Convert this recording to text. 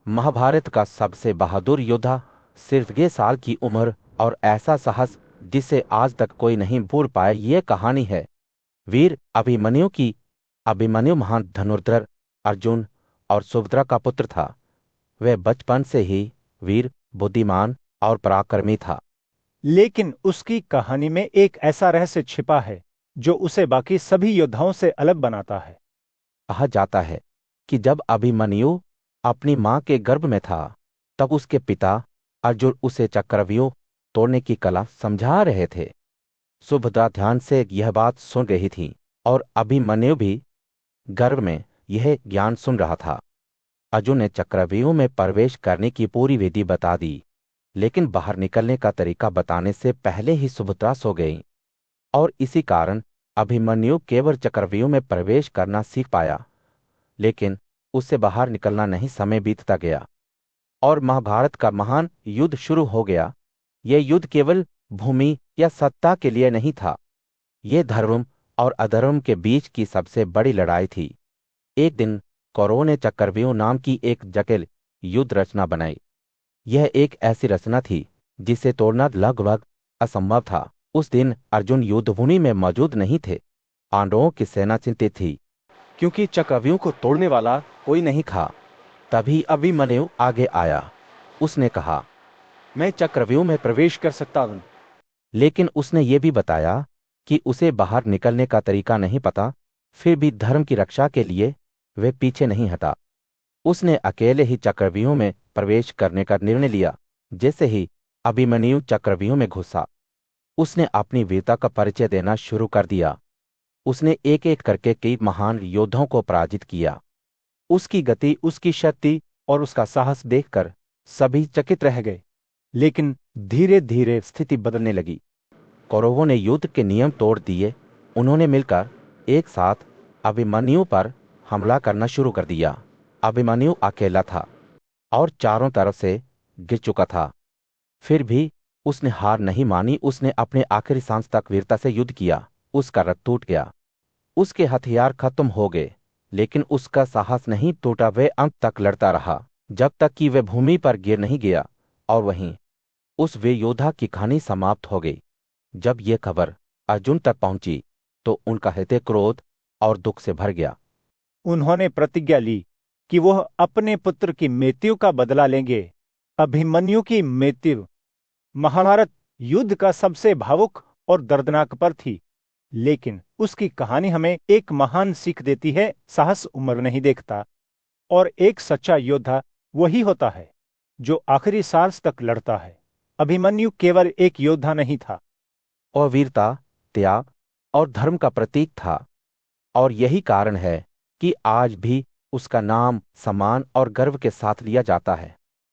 महाभारत का सबसे बहादुर योद्धा, सिर्फ ये साल की उम्र और ऐसा साहस जिसे आज तक कोई नहीं भूल पाया, ये कहानी है वीर अभिमन्यु की। अभिमन्यु महान धनुर्धर, अर्जुन और सुभद्रा का पुत्र था। वह बचपन से ही वीर, बुद्धिमान और पराक्रमी था। लेकिन उसकी कहानी में एक ऐसा रहस्य छिपा है जो उसे बाकी सभी योद्धाओं से अलग बनाता है। कहा जाता है कि जब अभिमन्यु अपनी मां के गर्भ में था, तब उसके पिता अर्जुन उसे चक्रव्यूह तोड़ने की कला समझा रहे थे। सुभद्रा ध्यान से यह बात सुन रही थी और अभिमन्यु भी गर्भ में यह ज्ञान सुन रहा था। अर्जुन ने चक्रव्यूह में प्रवेश करने की पूरी विधि बता दी, लेकिन बाहर निकलने का तरीका बताने से पहले ही सुभद्रा सो गई और इसी कारण अभिमन्यु केवल चक्रव्यूह में प्रवेश करना सीख पाया, लेकिन उससे बाहर निकलना नहीं। समय बीतता गया और महाभारत का महान युद्ध शुरू हो गया। यह युद्ध केवल भूमि या सत्ता के लिए नहीं था, यह धर्म और अधर्म के बीच की सबसे बड़ी लड़ाई थी। एक दिन कौरवों ने चक्रव्यूह नाम की एक जटिल युद्ध रचना बनाई। यह एक ऐसी रचना थी जिसे तोड़ना लगभग असंभव था। उस दिन अर्जुन युद्धभूमि में मौजूद नहीं थे। पांडवों की सेना चिंतित थी क्योंकि चक्रव्यूह को तोड़ने वाला कोई नहीं था। तभी अभिमन्यु आगे आया। उसने कहा, मैं चक्रव्यूह में प्रवेश कर सकता हूं। लेकिन उसने ये भी बताया कि उसे बाहर निकलने का तरीका नहीं पता। फिर भी धर्म की रक्षा के लिए वह पीछे नहीं हटा। उसने अकेले ही चक्रव्यूह में प्रवेश करने का निर्णय लिया। जैसे ही अभिमन्यु चक्रव्यूह में घुसा, उसने अपनी वीरता का परिचय देना शुरू कर दिया। उसने एक एक करके कई महान योद्धाओं को पराजित किया। उसकी गति, उसकी शक्ति और उसका साहस देखकर सभी चकित रह गए। लेकिन धीरे धीरे स्थिति बदलने लगी। कौरवों ने युद्ध के नियम तोड़ दिए। उन्होंने मिलकर एक साथ अभिमन्यु पर हमला करना शुरू कर दिया। अभिमन्यु अकेला था और चारों तरफ से गिर चुका था। फिर भी उसने हार नहीं मानी। उसने अपने आखिरी सांस तक वीरता से युद्ध किया। उसका रथ टूट गया, उसके हथियार खत्म हो गए, लेकिन उसका साहस नहीं टूटा। वह अंत तक लड़ता रहा, जब तक कि वह भूमि पर गिर नहीं गया। और वहीं उस वे योद्धा की कहानी समाप्त हो गई। जब यह खबर अर्जुन तक पहुंची तो उनका हृदय क्रोध और दुख से भर गया। उन्होंने प्रतिज्ञा ली कि वह अपने पुत्र की मृत्यु का बदला लेंगे। अभिमन्यु की मृत्यु महाभारत युद्ध का सबसे भावुक और दर्दनाक पर्व थी, लेकिन उसकी कहानी हमें एक महान सीख देती है। साहस उम्र नहीं देखता और एक सच्चा योद्धा वही होता है जो आखिरी सांस तक लड़ता है। अभिमन्यु केवल एक योद्धा नहीं था, और वीरता, त्याग और धर्म का प्रतीक था। और यही कारण है कि आज भी उसका नाम सम्मान और गर्व के साथ लिया जाता है।